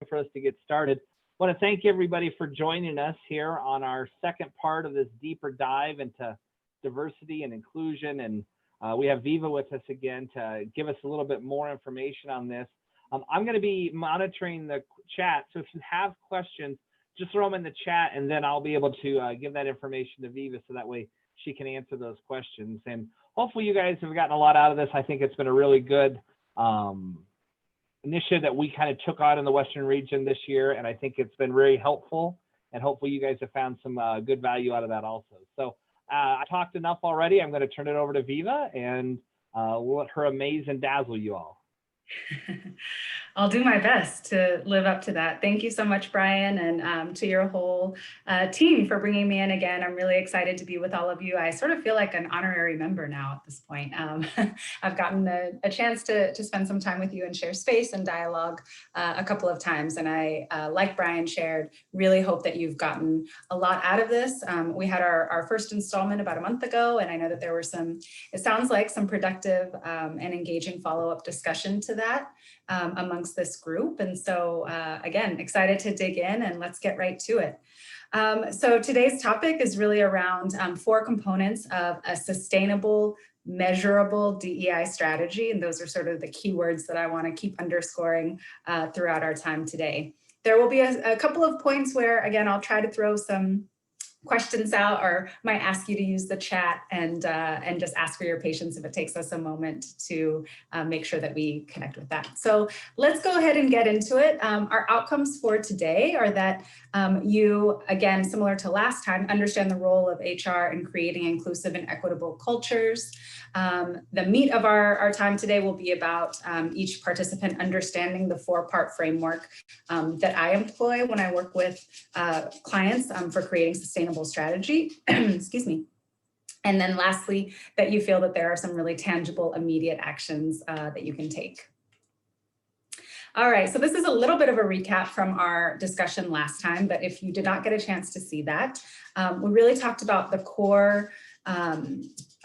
for us to get started. I want to thank everybody for joining us here on our second part of this deeper dive into diversity and inclusion. And we have Viva with us again to give us a little bit more information on this. I'm going to be monitoring the chat. So if you have questions, just throw them in the chat, and then I'll be able to give that information to Viva so that way she can answer those questions. And hopefully you guys have gotten a lot out of this. I think it's been a really good initiative that we kind of took on in the Western region this year. And I think it's been very helpful. And hopefully you guys have found some good value out of that also. So I talked enough already. I'm going to turn it over to Viva, and we'll let her amaze and dazzle you all. I'll do my best to live up to that. Thank you so much, Brian, and to your whole team for bringing me in again. I'm really excited to be with all of you. I sort of feel like an honorary member now at this point. I've gotten a chance to spend some time with you and share space and dialogue a couple of times. And I, like Brian shared, really hope that you've gotten a lot out of this. We had our first installment about a month ago, and I know that there were it sounds like some productive and engaging follow-up discussion to that amongst this group. And so again, excited to dig in, and let's get right to it. So today's topic is really around 4 components of a sustainable, measurable DEI strategy. And those are sort of the keywords that I want to keep underscoring throughout our time today. There will be a couple of points where, again, I'll try to throw some questions out, or might ask you to use the chat and just ask for your patience if it takes us a moment to make sure that we connect with that. So let's go ahead and get into it. Our outcomes for today are that you, again, similar to last time, understand the role of HR in creating inclusive and equitable cultures. The meat of our time today will be about each participant understanding the 4-part framework that I employ when I work with clients for creating sustainable strategy, excuse me. And then lastly, that you feel that there are some really tangible, immediate actions that you can take. All right, so this is a little bit of a recap from our discussion last time, but if you did not get a chance to see that, we really talked about the core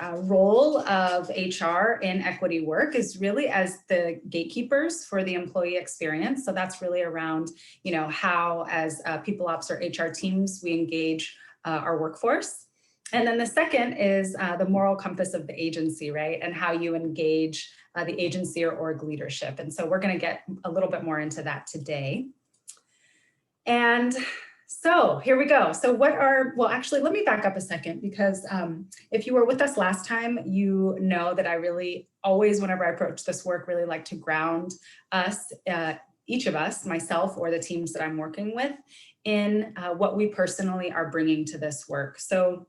role of HR in equity work is really as the gatekeepers for the employee experience. So that's really around, how as people ops or HR teams, we engage our workforce. And then the second is the moral compass of the agency, right? And how you engage the agency or org leadership. And so we're going to get a little bit more into that today. And so here we go. So well, actually, let me back up a second, because if you were with us last time, you know that I really always, whenever I approach this work, really like to ground us, each of us, myself or the teams that I'm working with, in what we personally are bringing to this work. So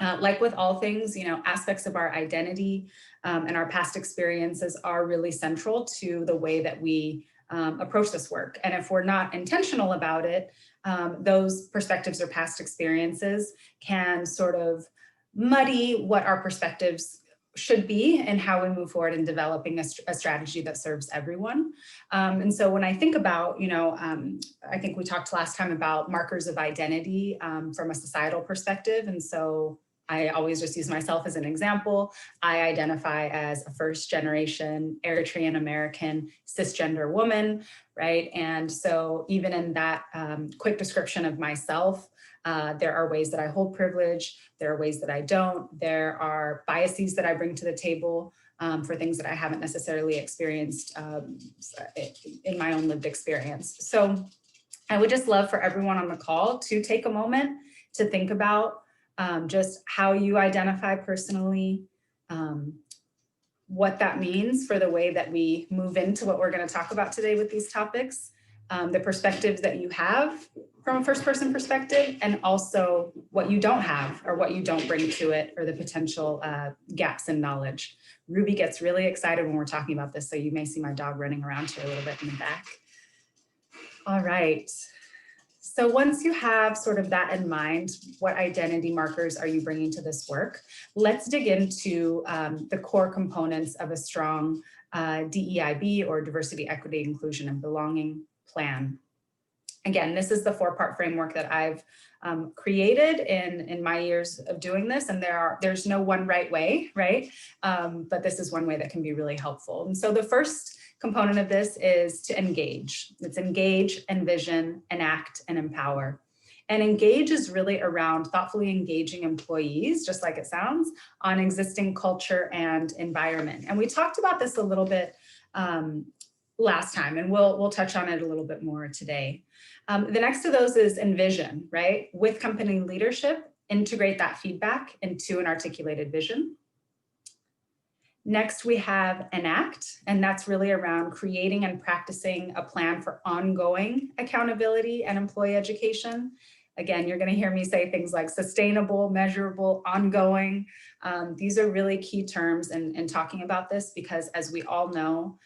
like with all things, aspects of our identity and our past experiences are really central to the way that we approach this work. And if we're not intentional about it, those perspectives or past experiences can sort of muddy what our perspectives should be and how we move forward in developing a strategy that serves everyone. And so when I think about, I think we talked last time about markers of identity from a societal perspective. And so I always just use myself as an example. I identify as a first-generation Eritrean American cisgender woman, right? And so even in that quick description of myself, there are ways that I hold privilege. There are ways that I don't. There are biases that I bring to the table for things that I haven't necessarily experienced in my own lived experience. So I would just love for everyone on the call to take a moment to think about just how you identify personally, what that means for the way that we move into what we're going to talk about today with these topics, the perspectives that you have from a first-person perspective, and also what you don't have or what you don't bring to it, or the potential gaps in knowledge. Ruby gets really excited when we're talking about this, so you may see my dog running around here a little bit in the back. All right. So once you have sort of that in mind, what identity markers are you bringing to this work? Let's dig into the core components of a strong DEIB, or diversity, equity, inclusion, and belonging plan. Again, this is the 4-part framework that I've created in my years of doing this, and there's no one right way, right? But this is one way that can be really helpful. And so the first component of this is to engage. It's engage, envision, enact, and empower. And engage is really around thoughtfully engaging employees, just like it sounds, on existing culture and environment. And we talked about this a little bit last time, and we'll touch on it a little bit more today. The next of those is envision, right? With company leadership, integrate that feedback into an articulated vision. Next, we have enact, and that's really around creating and practicing a plan for ongoing accountability and employee education. Again, you're going to hear me say things like sustainable, measurable, ongoing. These are really key terms in talking about this, because as we all know,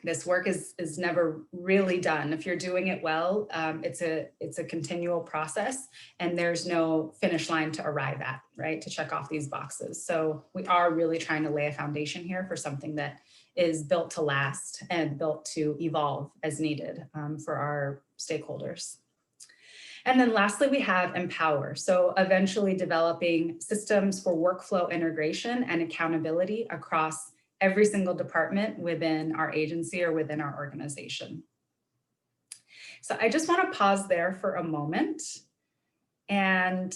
this work is never really done. If you're doing it well, it's a continual process, and there's no finish line to arrive at, right, to check off these boxes. So we are really trying to lay a foundation here for something that is built to last and built to evolve as needed for our stakeholders. And then lastly, we have empower. So eventually developing systems for workflow integration and accountability across every single department within our agency or within our organization. So I just want to pause there for a moment. And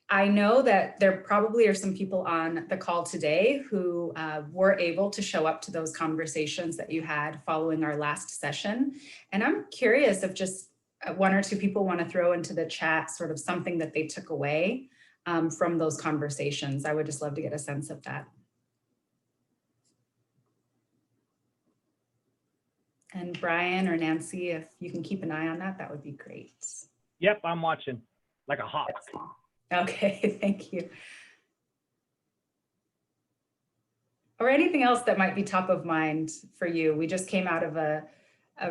I know that there probably are some people on the call today who were able to show up to those conversations that you had following our last session. And I'm curious if just one or two people want to throw into the chat sort of something that they took away from those conversations. I would just love to get a sense of that. And Brian or Nancy, if you can keep an eye on that, that would be great. Yep, I'm watching like a hawk. Okay, thank you. Or anything else that might be top of mind for you. We just came out of a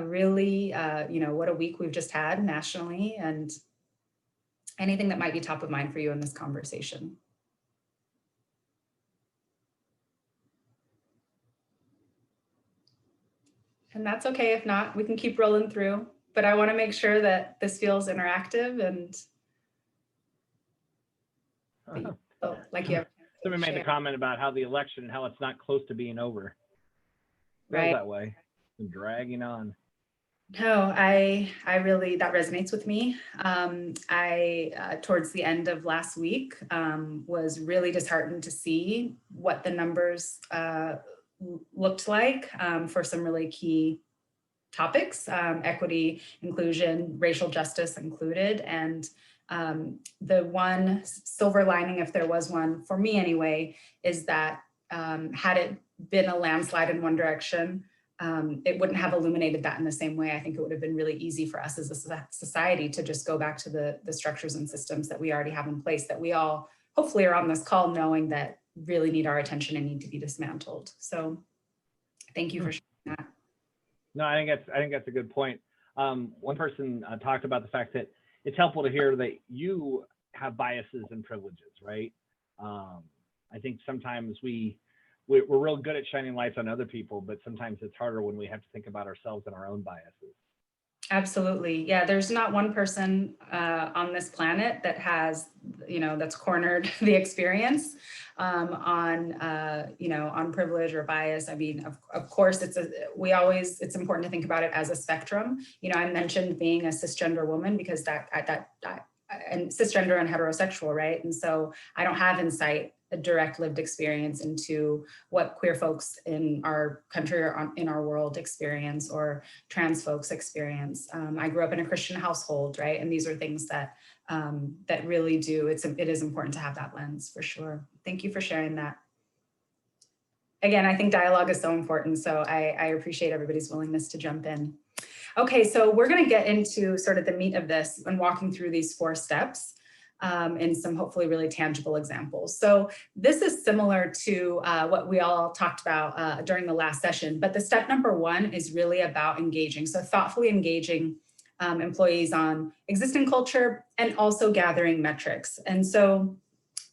really, what a week we've just had nationally, and anything that might be top of mind for you in this conversation. And that's okay if not, we can keep rolling through, but I want to make sure that this feels interactive and like you have. Somebody made a comment about how the election, how it's not close to being over. Right. Feels that way. And dragging on. No, I really, that resonates with me. Towards the end of last week, was really disheartened to see what the numbers looked like for some really key topics, equity, inclusion, racial justice included. And the one silver lining, if there was one, for me anyway, is that had it been a landslide in one direction, it wouldn't have illuminated that in the same way. I think it would have been really easy for us as a society to just go back to the structures and systems that we already have in place, that we all hopefully are on this call knowing that really need our attention and need to be dismantled. So thank you for sharing that. No, I think that's a good point. One person talked about the fact that it's helpful to hear that you have biases and privileges, right? I think sometimes we're real good at shining lights on other people, but sometimes it's harder when we have to think about ourselves and our own biases. Absolutely. Yeah, there's not one person on this planet that has, that's cornered the experience on privilege or bias. I mean, of course, it's important to think about it as a spectrum. I mentioned being a cisgender woman because and cisgender and heterosexual, right? And so I don't have insight, a direct lived experience into what queer folks in our country or in our world experience, or trans folks experience. I grew up in a Christian household, right? And these are things that that really do, it is important to have that lens for sure. Thank you for sharing that. Again, I think dialogue is so important, so I appreciate everybody's willingness to jump in. Okay, so we're going to get into sort of the meat of this and walking through these 4 steps. And some hopefully really tangible examples. So this is similar to what we all talked about during the last session, but the step number 1 is really about engaging. So thoughtfully engaging employees on existing culture and also gathering metrics. And so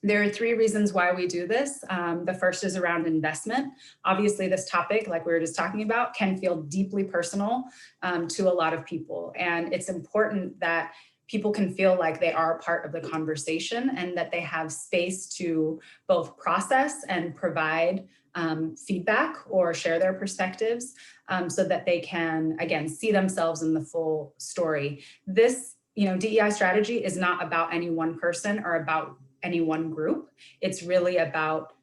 there are 3 reasons why we do this. The first is around investment. Obviously, this topic, like we were just talking about, can feel deeply personal to a lot of people. And it's important that people can feel like they are part of the conversation and that they have space to both process and provide feedback or share their perspectives so that they can, again, see themselves in the full story. This, DEI strategy is not about any one person or about any one group. It's really about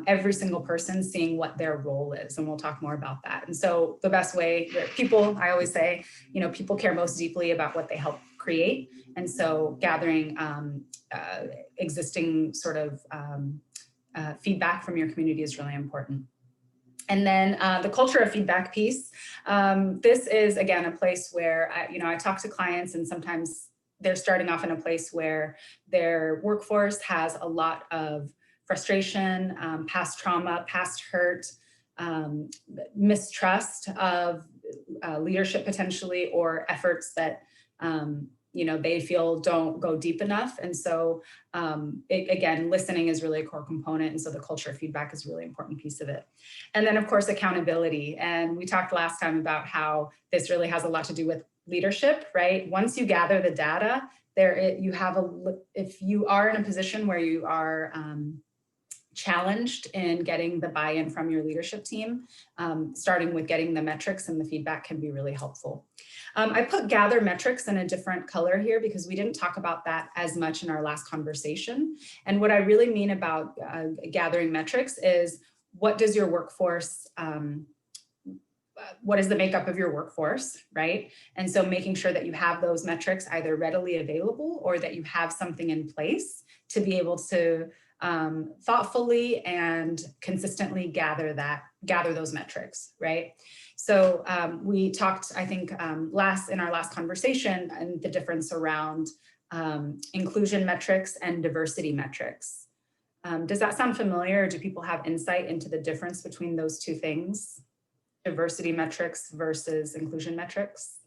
every single person seeing what their role is. And we'll talk more about that. And so the best way that people, I always say, people care most deeply about what they help create. And so gathering existing sort of feedback from your community is really important. And then the culture of feedback piece. This is, again, a place where, I talk to clients, and sometimes they're starting off in a place where their workforce has a lot of frustration, past trauma, past hurt, mistrust of leadership potentially, or efforts that they feel don't go deep enough. And so again, listening is really a core component. And so the culture of feedback is a really important piece of it. And then of course, accountability. And we talked last time about how this really has a lot to do with leadership, right? Once you gather the data, if you are in a position where you are challenged in getting the buy-in from your leadership team, starting with getting the metrics and the feedback can be really helpful. I put gather metrics in a different color here because we didn't talk about that as much in our last conversation. And what I really mean about gathering metrics is, what does your workforce, what is the makeup of your workforce, right? And so making sure that you have those metrics either readily available or that you have something in place to be able to thoughtfully and consistently gather those metrics, right? So we talked, I think, in our last conversation, and the difference around inclusion metrics and diversity metrics. Does that sound familiar, or do people have insight into the difference between those two things? Diversity metrics versus inclusion metrics?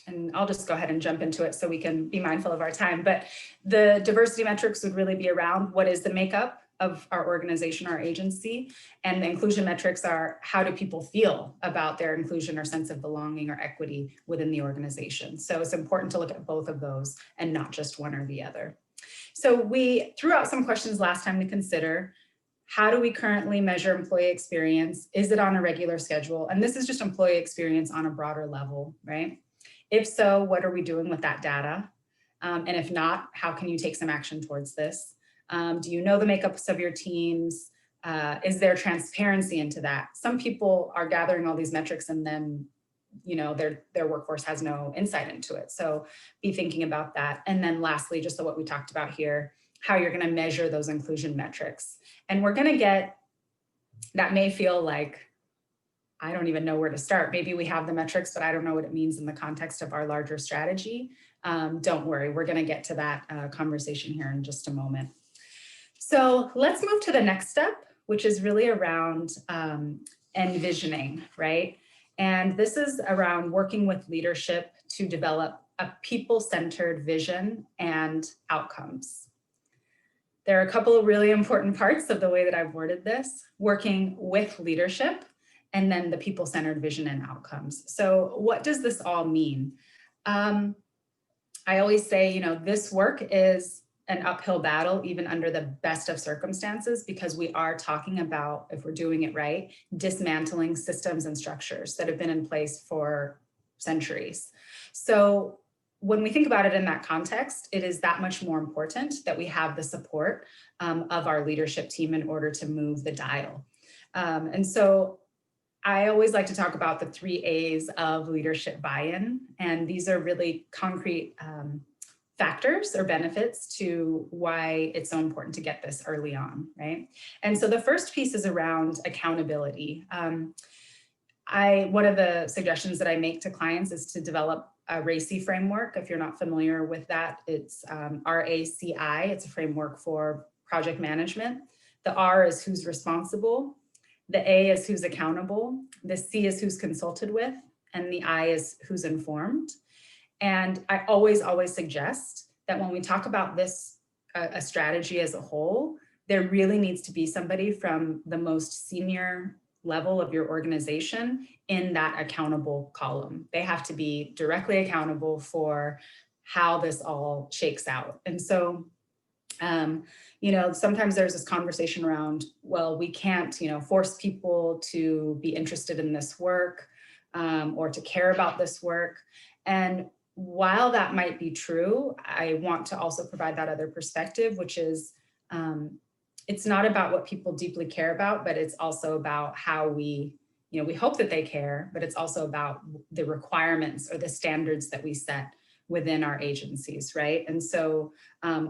And I'll just go ahead and jump into it so we can be mindful of our time. But the diversity metrics would really be around what is the makeup of our organization, our agency, and the inclusion metrics are, how do people feel about their inclusion or sense of belonging or equity within the organization? So it's important to look at both of those and not just one or the other. So we threw out some questions last time to consider. How do we currently measure employee experience? Is it on a regular schedule? And this is just employee experience on a broader level, right? If so, what are we doing with that data? And if not, how can you take some action towards this? Do you know the makeups of your teams? Is there transparency into that? Some people are gathering all these metrics and then their workforce has no insight into it. So be thinking about that. And then lastly, just what we talked about here, how you're going to measure those inclusion metrics. And we're going to get, that may feel like, I don't even know where to start. Maybe we have the metrics, but I don't know what it means in the context of our larger strategy. Don't worry, we're going to get to that conversation here in just a moment. So let's move to the next step, which is really around envisioning, right? And this is around working with leadership to develop a people-centered vision and outcomes. There are a couple of really important parts of the way that I've worded this: working with leadership, and then the people-centered vision and outcomes. So what does this all mean? I always say, this work is an uphill battle, even under the best of circumstances, because we are talking about, if we're doing it right, dismantling systems and structures that have been in place for centuries. So when we think about it in that context, it is that much more important that we have the support of our leadership team in order to move the dial. And so I always like to talk about the 3 A's of leadership buy-in, and these are really concrete factors or benefits to why it's so important to get this early on, right? And so the first piece is around accountability. One of the suggestions that I make to clients is to develop a RACI framework. If you're not familiar with that, it's RACI. It's a framework for project management. The R is who's responsible. The A is who's accountable. The C is who's consulted with. And the I is who's informed. And I always suggest that when we talk about this, a strategy as a whole, there really needs to be somebody from the most senior level of your organization in that accountable column. They have to be directly accountable for how this all shakes out. And so Sometimes there's this conversation around, well, we can't, force people to be interested in this work or to care about this work. And while that might be true, I want to also provide that other perspective, which is it's not about what people deeply care about, but it's also about how we hope that they care, but it's also about the requirements or the standards that we set within our agencies, right? And so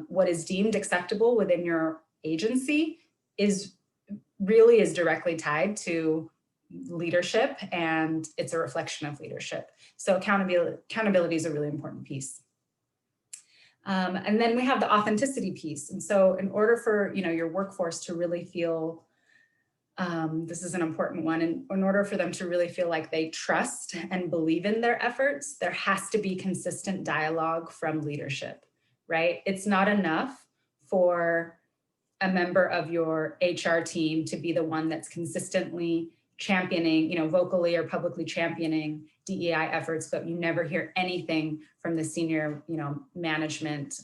what is deemed acceptable within your agency is directly tied to leadership, and it's a reflection of leadership. So accountability is a really important piece. And then we have the authenticity piece. And so in order for your workforce to really feel, this is an important one, and in order for them to really feel like they trust and believe in their efforts, there has to be consistent dialogue from leadership, right? It's not enough for a member of your HR team to be the one that's consistently championing, vocally or publicly championing DEI efforts, but you never hear anything from the senior, management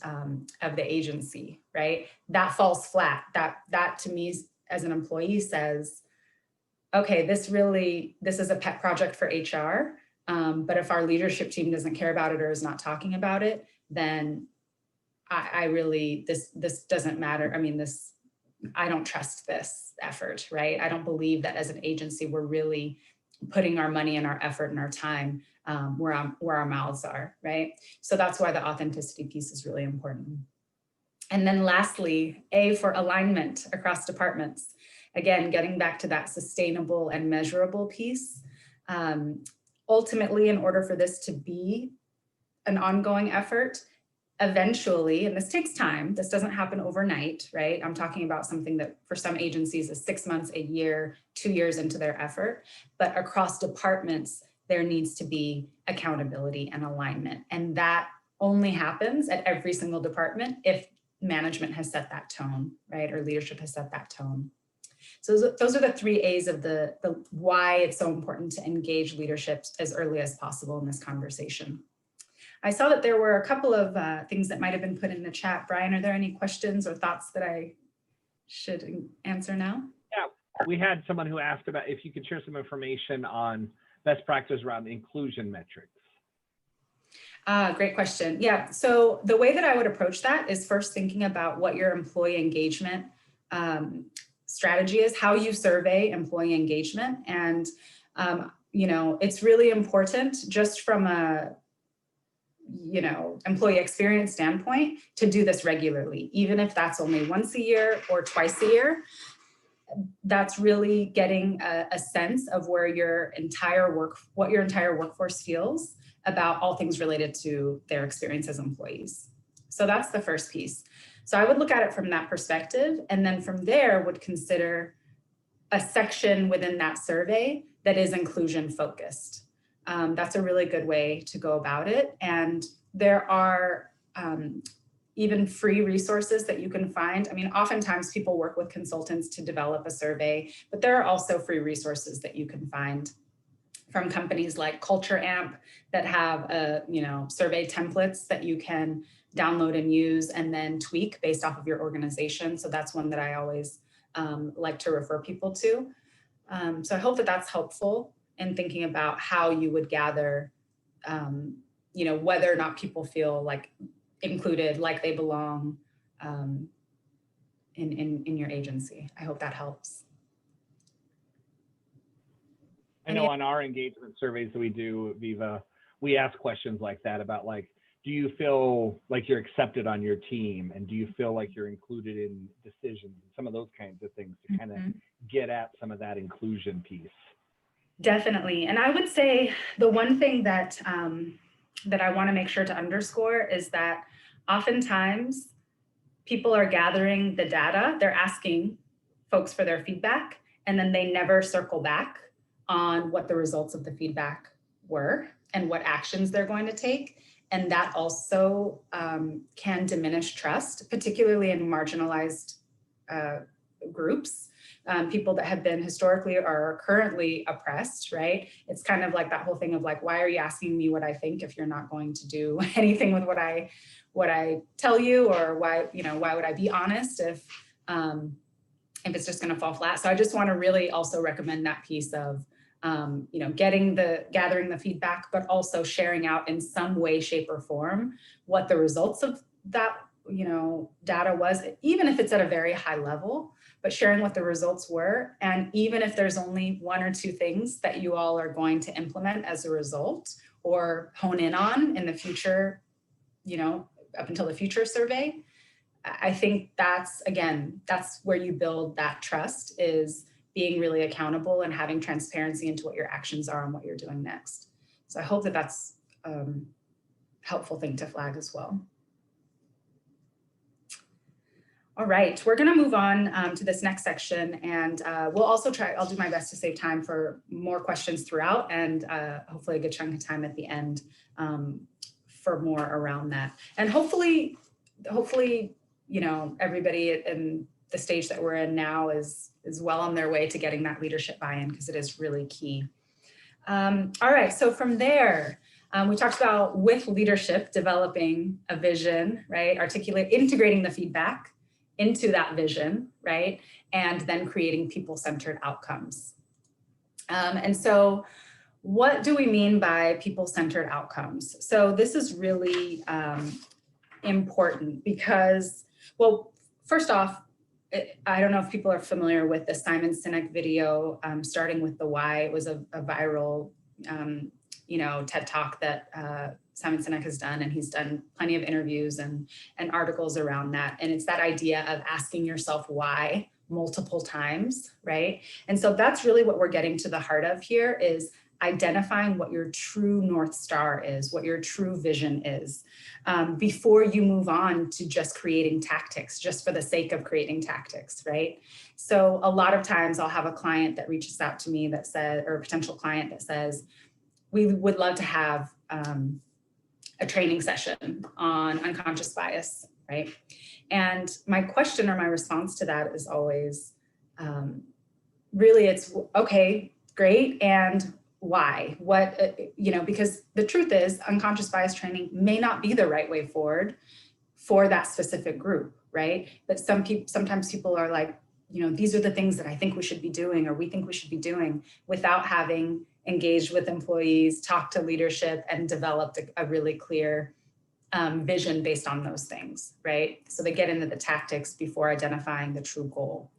of the agency, right? That falls flat. That to me, as an employee, says, okay, this is a pet project for HR, but if our leadership team doesn't care about it or is not talking about it, then this doesn't matter. I don't trust this effort, right? I don't believe that as an agency, we're really putting our money and our effort and our time where our mouths are, right? So that's why the authenticity piece is really important. And then lastly, A for alignment across departments. Again, getting back to that sustainable and measurable piece. Ultimately, in order for this to be an ongoing effort, eventually, and this takes time, this doesn't happen overnight, right? I'm talking about something that for some agencies is 6 months, a year, 2 years into their effort, but across departments, there needs to be accountability and alignment. And that only happens at every single department if management has set that tone, right? Or leadership has set that tone. So those are the 3 A's of the why it's so important to engage leadership as early as possible in this conversation. I saw that there were a couple of things that might have been put in the chat. Brian, are there any questions or thoughts that I should answer now? Yeah, we had someone who asked about if you could share some information on best practice around inclusion metrics. Great question. Yeah, so the way that I would approach that is first thinking about what your employee engagement strategy is, how you survey employee engagement. And, it's really important just from a employee experience standpoint to do this regularly, even if that's only once a year or twice a year. That's really getting a sense of where what your entire workforce feels about all things related to their experience as employees. So that's the first piece. So I would look at it from that perspective, and then from there would consider a section within that survey that is inclusion focused. That's a really good way to go about it. And there are even free resources that you can find. Oftentimes people work with consultants to develop a survey, but there are also free resources that you can find from companies like Culture Amp that have survey templates that you can download and use and then tweak based off of your organization. So that's one that I always like to refer people to. So I hope that that's helpful in thinking about how you would gather, whether or not people feel like included, like they belong in your agency. I hope that helps. I know on our engagement surveys that we do, Viva, we ask questions like that about do you feel like you're accepted on your team? And do you feel like you're included in decisions? Some of those kinds of things to kind of get at some of that inclusion piece. Definitely. And I would say the one thing that that I want to make sure to underscore is that oftentimes people are gathering the data, they're asking folks for their feedback, and then they never circle back on what the results of the feedback were and what actions they're going to take. And that also can diminish trust, particularly in marginalized groups. people that have been historically or are currently oppressed, right? It's kind of like that whole thing of like, why are you asking me what I think if you're not going to do anything with what I tell you, or why would I be honest if it's just going to fall flat? So I just want to really also recommend that piece of gathering the feedback, but also sharing out in some way, shape, or form what the results of that data was, even if it's at a very high level, but sharing what the results were. And even if there's only one or two things that you all are going to implement as a result or hone in on in the future, up until the future survey, I think that's where you build that trust, is being really accountable and having transparency into what your actions are and what you're doing next. So I hope that that's a helpful thing to flag as well. All right, we're going to move on to this next section, and we'll also I'll do my best to save time for more questions throughout, and hopefully a good chunk of time at the end for more around that. And hopefully, everybody in the stage that we're in now is well on their way to getting that leadership buy-in, because it is really key. All right, so from there, we talked about, with leadership, developing a vision, right? Integrating the feedback into that vision, right? And then creating people-centered outcomes. And so what do we mean by people-centered outcomes? So this is really important because, well, first off, I don't know if people are familiar with the Simon Sinek video, starting with the why. It was a viral, TED Talk that Simon Sinek has done, and he's done plenty of interviews and articles around that. And it's that idea of asking yourself why multiple times, right? And so that's really what we're getting to the heart of here, is identifying what your true North Star is, what your true vision is, before you move on to just creating tactics, just for the sake of creating tactics, right? So a lot of times I'll have a client that reaches out to me that says, or a potential client that says, we would love to have a training session on unconscious bias, right? And my question or my response to that is always, really it's, okay, great, and why? What, because the truth is, unconscious bias training may not be the right way forward for that specific group, right? But sometimes people are like, these are the things that I think we should be doing, or we think we should be doing, without having engaged with employees, talked to leadership, and developed a really clear vision based on those things, right? So they get into the tactics before identifying the true goal.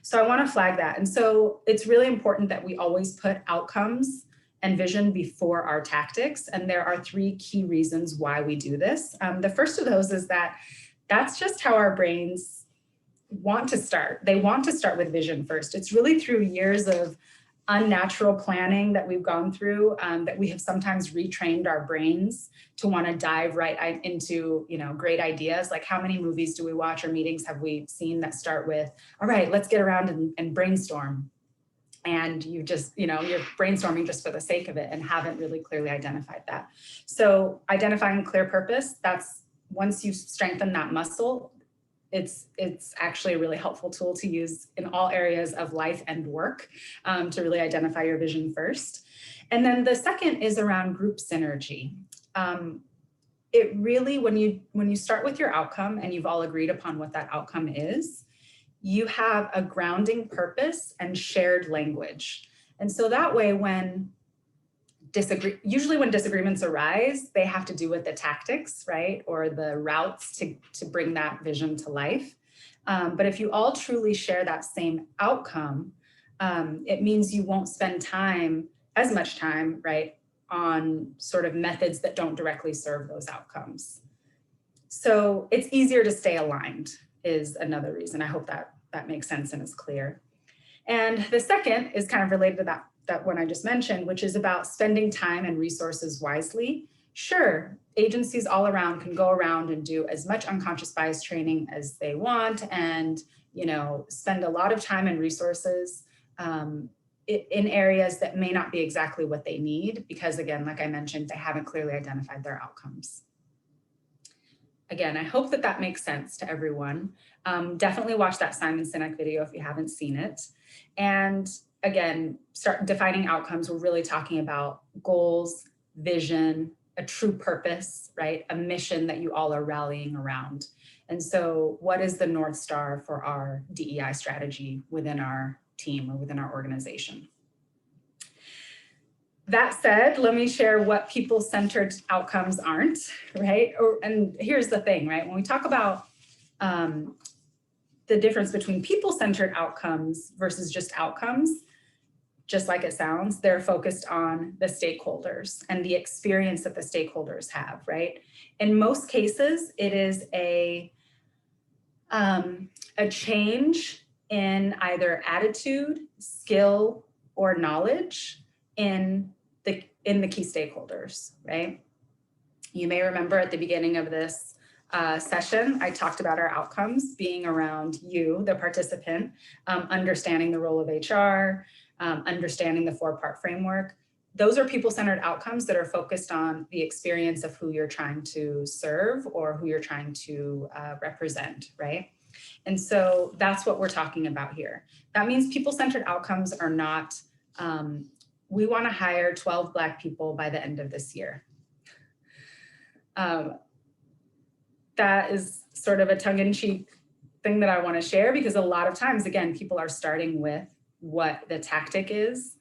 So I want to flag that. And so it's really important that we always put outcomes and vision before our tactics. And there are 3 key reasons why we do this. The first of those is that that's just how our brains want to start. They want to start with vision first. It's really through years of unnatural planning that we've gone through, that we have sometimes retrained our brains to want to dive right into, great ideas. Like, how many movies do we watch or meetings have we seen that start with, all right, let's get around and brainstorm. And you just, you're brainstorming just for the sake of it and haven't really clearly identified that. So identifying clear purpose, that's, once you strengthen that muscle, it's actually a really helpful tool to use in all areas of life and work, to really identify your vision first. And then the second is around group synergy. It really, when you start with your outcome and you've all agreed upon what that outcome is, you have a grounding purpose and shared language. And so that way, usually when disagreements arise, they have to do with the tactics, right? Or the routes to bring that vision to life. But if you all truly share that same outcome, it means you won't spend as much time, right, on sort of methods that don't directly serve those outcomes. So it's easier to stay aligned is another reason. I hope that makes sense and is clear. And the second is kind of related to that one I just mentioned, which is about spending time and resources wisely. Sure, agencies all around can go around and do as much unconscious bias training as they want, and spend a lot of time and resources in areas that may not be exactly what they need, because again, like I mentioned, they haven't clearly identified their outcomes. again, I hope that that makes sense to everyone. Definitely watch that Simon Sinek video if you haven't seen it. And again, start defining outcomes. We're really talking about goals, vision, a true purpose, right? A mission that you all are rallying around. And so what is the North Star for our DEI strategy within our team or within our organization? That said, let me share what people-centered outcomes aren't, right? And here's the thing, right? When we talk about the difference between people-centered outcomes versus just outcomes, just like it sounds, they're focused on the stakeholders and the experience that the stakeholders have, right? In most cases, it is a change in either attitude, skill, or knowledge in the key stakeholders, right? You may remember at the beginning of this session, I talked about our outcomes being around you, the participant, understanding the role of HR, understanding the 4-part framework. Those are people-centered outcomes that are focused on the experience of who you're trying to serve or who you're trying to represent, right? And so that's what we're talking about here. That means people-centered outcomes are not, we want to hire 12 Black people by the end of this year. That is sort of a tongue-in-cheek thing that I want to share, because a lot of times, again, people are starting with what the tactic is,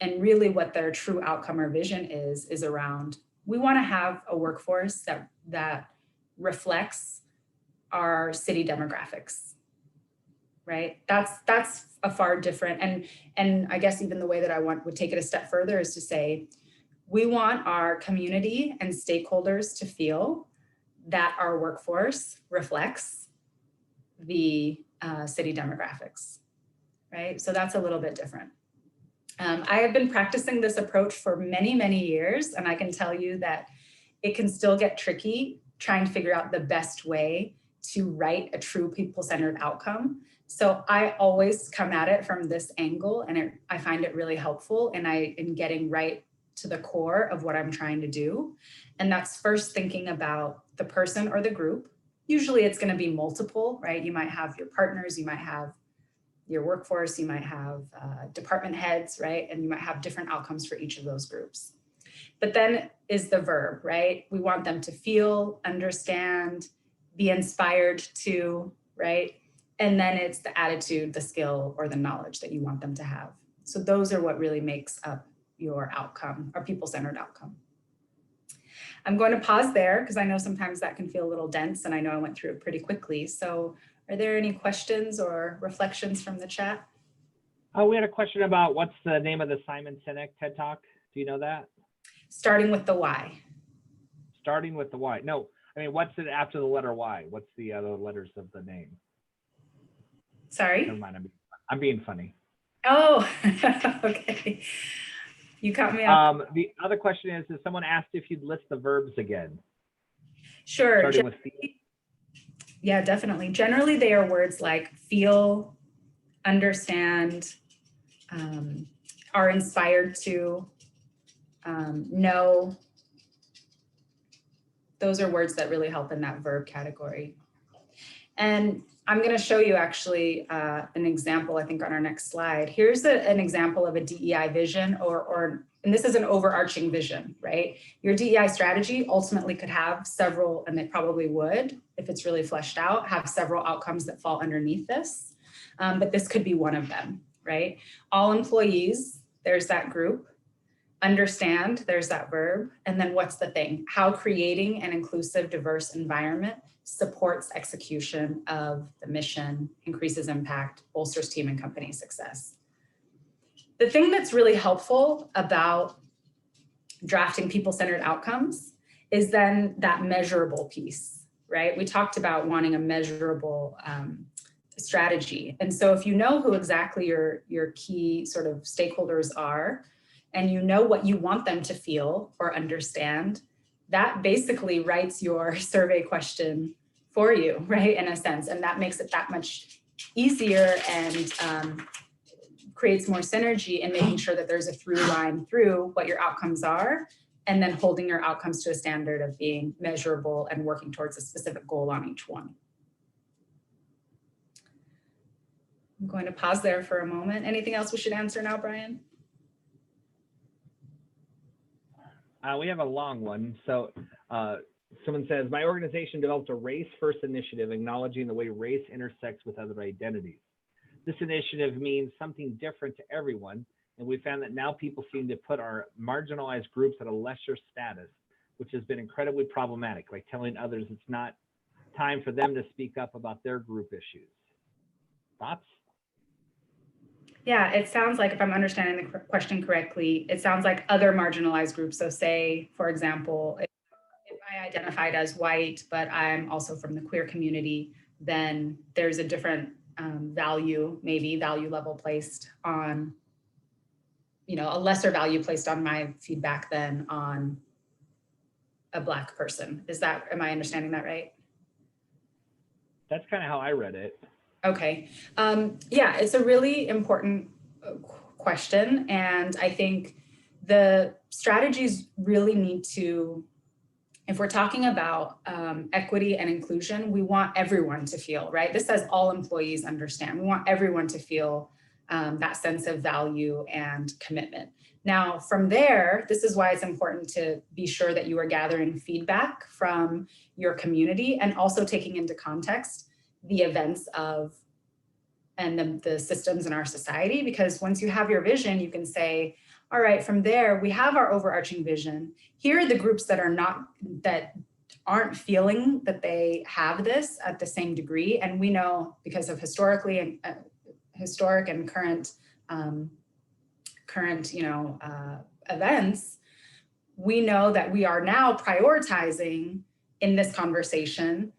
and really what their true outcome or vision is around, we want to have a workforce that reflects our city demographics, right? That's a far different, and I guess even the way that I would take it a step further is to say, we want our community and stakeholders to feel that our workforce reflects the city demographics, right? So that's a little bit different. I have been practicing this approach for many, many years, and I can tell you that it can still get tricky trying to figure out the best way to write a true people-centered outcome. So I always come at it from this angle, and I find it really helpful in getting right to the core of what I'm trying to do. And that's first thinking about the person or the group. Usually it's going to be multiple, right? You might have your partners, you might have your workforce, you might have department heads, right? And you might have different outcomes for each of those groups. But then is the verb, right? We want them to feel, understand, be inspired to, right? And then it's the attitude, the skill, or the knowledge that you want them to have. So those are what really makes up your outcome, or people-centered outcome. I'm going to pause there because I know sometimes that can feel a little dense, and I know I went through it pretty quickly. So are there any questions or reflections from the chat? We had a question about what's the name of the Simon Sinek TED Talk? Do you know that? Starting with the why. Starting with the why. No, I mean, what's it after the letter Y? What's the other letters of the name? Sorry? Never mind, I'm being funny. Oh, okay. You caught me off. The other question is someone asked if you'd list the verbs again? Sure. Starting with yeah, definitely. Generally, they are words like feel, understand, are inspired to, know. Those are words that really help in that verb category. And I'm going to show you actually an example, I think, on our next slide. Here's an example of a DEI vision, and this is an overarching vision, right? Your DEI strategy ultimately could have several, and it probably would, if it's really fleshed out, have several outcomes that fall underneath this. But this could be one of them, right? All employees, there's that group. Understand, there's that verb. And then what's the thing? How creating an inclusive, diverse environment supports execution of the mission, increases impact, bolsters team and company success. The thing that's really helpful about drafting people-centered outcomes is then that measurable piece, right? We talked about wanting a measurable strategy. And so if you know who exactly your key sort of stakeholders are, and you know what you want them to feel or understand, that basically writes your survey question for you, right, in a sense. And that makes it that much easier and creates more synergy in making sure that there's a through line through what your outcomes are and then holding your outcomes to a standard of being measurable and working towards a specific goal on each one. I'm going to pause there for a moment. Anything else we should answer now, Brian? We have a long one. So someone says, my organization developed a race-first initiative acknowledging the way race intersects with other identities. This initiative means something different to everyone, and we found that now people seem to put our marginalized groups at a lesser status, which has been incredibly problematic, like telling others it's not time for them to speak up about their group issues. Thoughts? Yeah, it sounds like, if I'm understanding the question correctly, it sounds like other marginalized groups. So say, for example, if I identified as white, but I'm also from the queer community, then there's a different value level placed on, a lesser value placed on my feedback than on a Black person. Am I understanding that right? That's kind of how I read it. Okay. Yeah, it's a really important question. And I think the strategies really need to, if we're talking about equity and inclusion, we want everyone to feel, right? This says all employees understand. We want everyone to feel that sense of value and commitment. Now, from there, this is why it's important to be sure that you are gathering feedback from your community and also taking into context the events of and the systems in our society, because once you have your vision, you can say, all right, from there, we have our overarching vision. Here are the groups that aren't feeling that they have this at the same degree. And we know, because of historic and current events, we know that we are now prioritizing in this conversation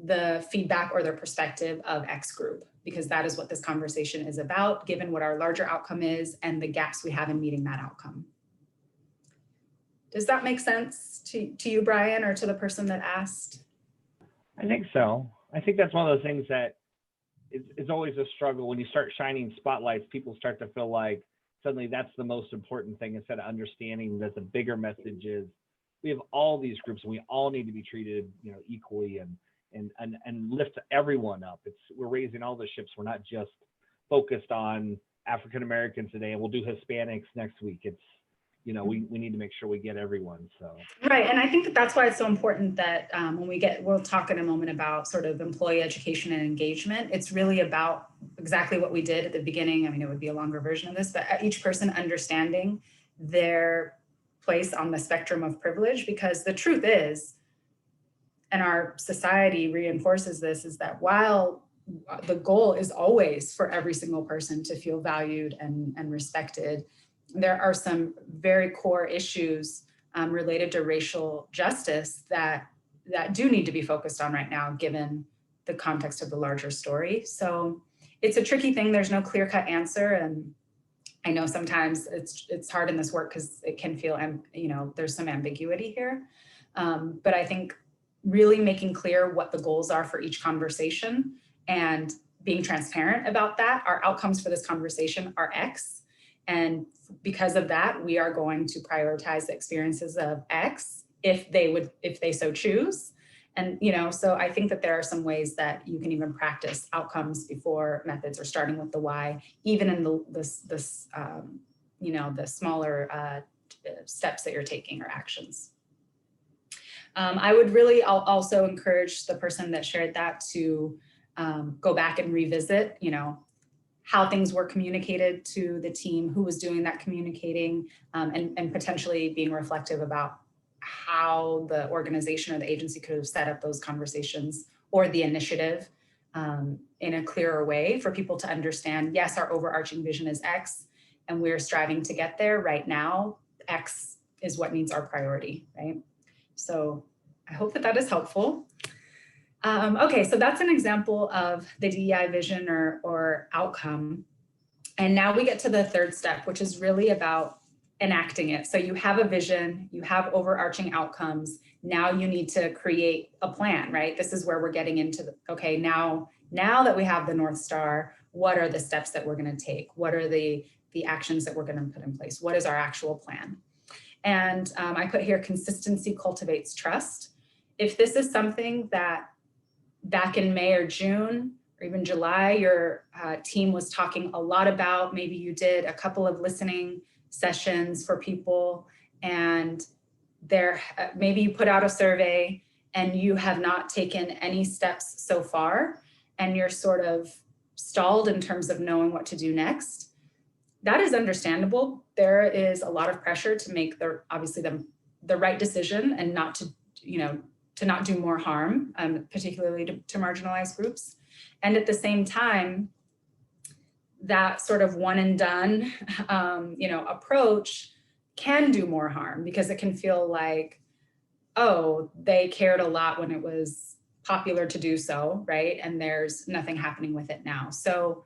the feedback or the perspective of X group, because that is what this conversation is about, given what our larger outcome is and the gaps we have in meeting that outcome. Does that make sense to you, Brian, or to the person that asked? I think so. I think that's one of those things that is always a struggle. When you start shining spotlights, people start to feel like suddenly that's the most important thing, instead of understanding that the bigger message is we have all these groups and we all need to be treated, equally and lift everyone up. We're raising all the ships. We're not just focused on African Americans today, and we'll do Hispanics next week. It's, we need to make sure we get everyone. So right, and I think that's why it's so important that we'll talk in a moment about sort of employee education and engagement. It's really about exactly what we did at the beginning. I mean, it would be a longer version of this, but each person understanding their place on the spectrum of privilege, because the truth is, and our society reinforces this, is that while the goal is always for every single person to feel valued and respected, there are some very core issues related to racial justice that do need to be focused on right now, given the context of the larger story. So it's a tricky thing. There's no clear-cut answer. And I know sometimes it's hard in this work because it can feel, there's some ambiguity here. But I think really making clear what the goals are for each conversation and being transparent about that. Our outcomes for this conversation are X. And because of that, we are going to prioritize the experiences of X if they so choose. And, so I think that there are some ways that you can even practice outcomes before methods, or starting with the why, even in the smaller steps that you're taking or actions. I would really also encourage the person that shared that to go back and revisit, how things were communicated to the team, who was doing that communicating, and potentially being reflective about how the organization or the agency could have set up those conversations or the initiative in a clearer way for people to understand, yes, our overarching vision is X, and we're striving to get there. Right now, X is what needs our priority, right? So I hope that is helpful. Okay, so that's an example of the DEI vision or outcome. And now we get to the third step, which is really about enacting it. So you have a vision, you have overarching outcomes. Now you need to create a plan, right? This is where we're getting into okay, now that we have the North Star, what are the steps that we're going to take? What are the actions that we're going to put in place? What is our actual plan? And I put here, consistency cultivates trust. If this is something that back in May or June or even July, your team was talking a lot about, maybe you did a couple of listening sessions for people, and maybe you put out a survey and you have not taken any steps so far, and you're sort of stalled in terms of knowing what to do next. That is understandable. There is a lot of pressure to make obviously the right decision and not to, to not do more harm, particularly to marginalized groups. And at the same time, that sort of one and done, approach can do more harm, because it can feel like, oh, they cared a lot when it was popular to do so, right? And there's nothing happening with it now. So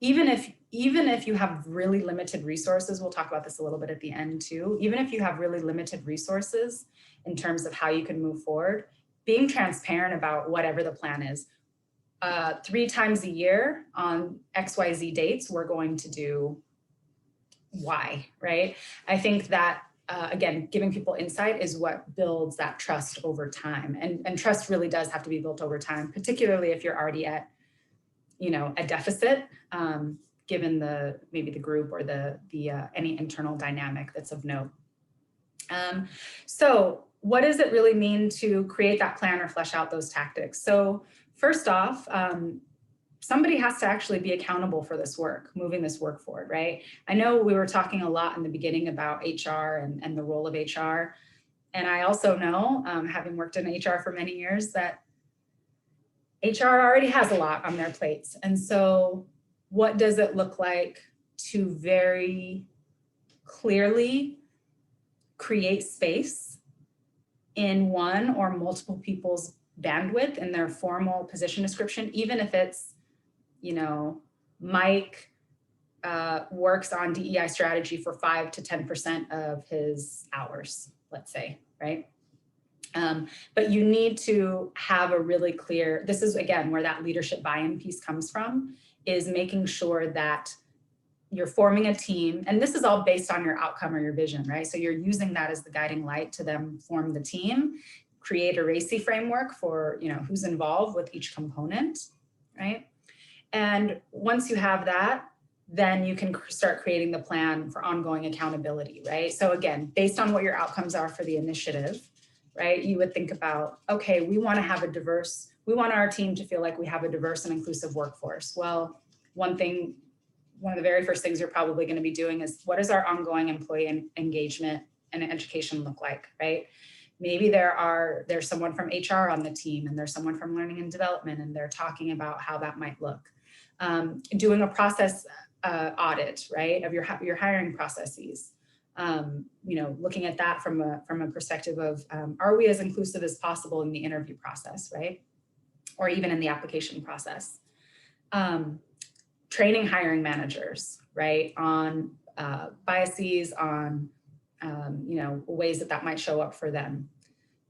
even if you have really limited resources, we'll talk about this a little bit at the end too, even if you have really limited resources in terms of how you can move forward, being transparent about whatever the plan is. 3 times a year on XYZ dates, we're going to do Y, right? I think that, again, giving people insight is what builds that trust over time. And trust really does have to be built over time, particularly if you're already at, a deficit, given maybe the group or the any internal dynamic that's of note. So what does it really mean to create that plan or flesh out those tactics? So first off, somebody has to actually be accountable for this work, moving this work forward, right? I know we were talking a lot in the beginning about HR and the role of HR. And I also know, having worked in HR for many years, that HR already has a lot on their plates. And so what does it look like to very clearly create space in one or multiple people's bandwidth in their formal position description, even if it's, Mike works on DEI strategy for 5 to 10% of his hours, let's say, right? But you need to have a really clear, this is again where that leadership buy-in piece comes from, is making sure that you're forming a team, and this is all based on your outcome or your vision, right? So you're using that as the guiding light to then form the team, create a RACI framework for, who's involved with each component, right? And once you have that, then you can start creating the plan for ongoing accountability, right? So again, based on what your outcomes are for the initiative, right? You would think about, okay, we want our team to feel like we have a diverse and inclusive workforce. Well, one of the very first things you're probably going to be doing is, what does our ongoing employee engagement and education look like, right? Maybe there's someone from HR on the team, and there's someone from learning and development, and they're talking about how that might look. Doing a process audit, right, of your hiring processes. Looking at that from a perspective of, are we as inclusive as possible in the interview process, right? Or even in the application process. Training hiring managers, right, on biases, on ways that might show up for them.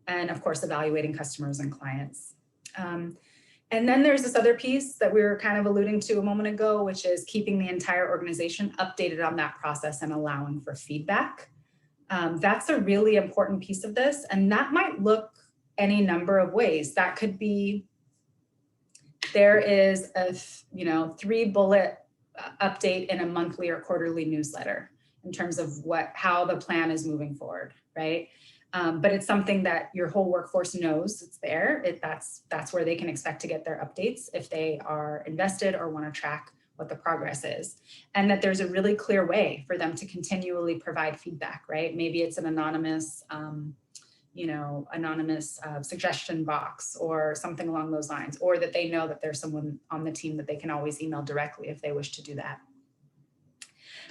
And of course, evaluating customers and clients. And then there's this other piece that we were kind of alluding to a moment ago, which is keeping the entire organization updated on that process and allowing for feedback. That's a really important piece of this. And that might look any number of ways. That could be, there is a 3-bullet update in a monthly or quarterly newsletter in terms of how the plan is moving forward, right? But it's something that your whole workforce knows it's there. That's where they can expect to get their updates if they are invested or want to track what the progress is. And that there's a really clear way for them to continually provide feedback, right? Maybe it's an anonymous, suggestion box or something along those lines, or that they know that there's someone on the team that they can always email directly if they wish to do that.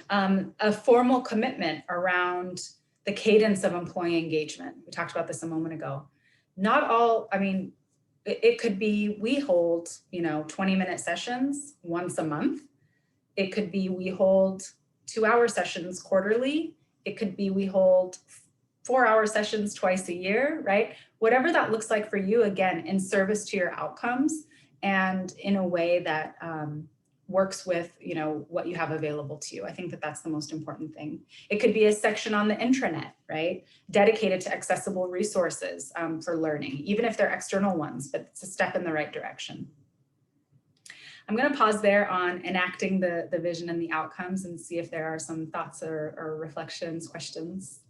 A formal commitment around the cadence of employee engagement. We talked about this a moment ago. Not all, it could be we hold, 20-minute sessions once a month. It could be we hold 2-hour sessions quarterly. It could be we hold 4-hour sessions twice a year, right? Whatever that looks like for you, again, in service to your outcomes and in a way that works with, what you have available to you. I think that that's the most important thing. It could be a section on the intranet, right? Dedicated to accessible resources for learning, even if they're external ones, but it's a step in the right direction. I'm going to pause there on enacting the vision and the outcomes and see if there are some thoughts or reflections, questions.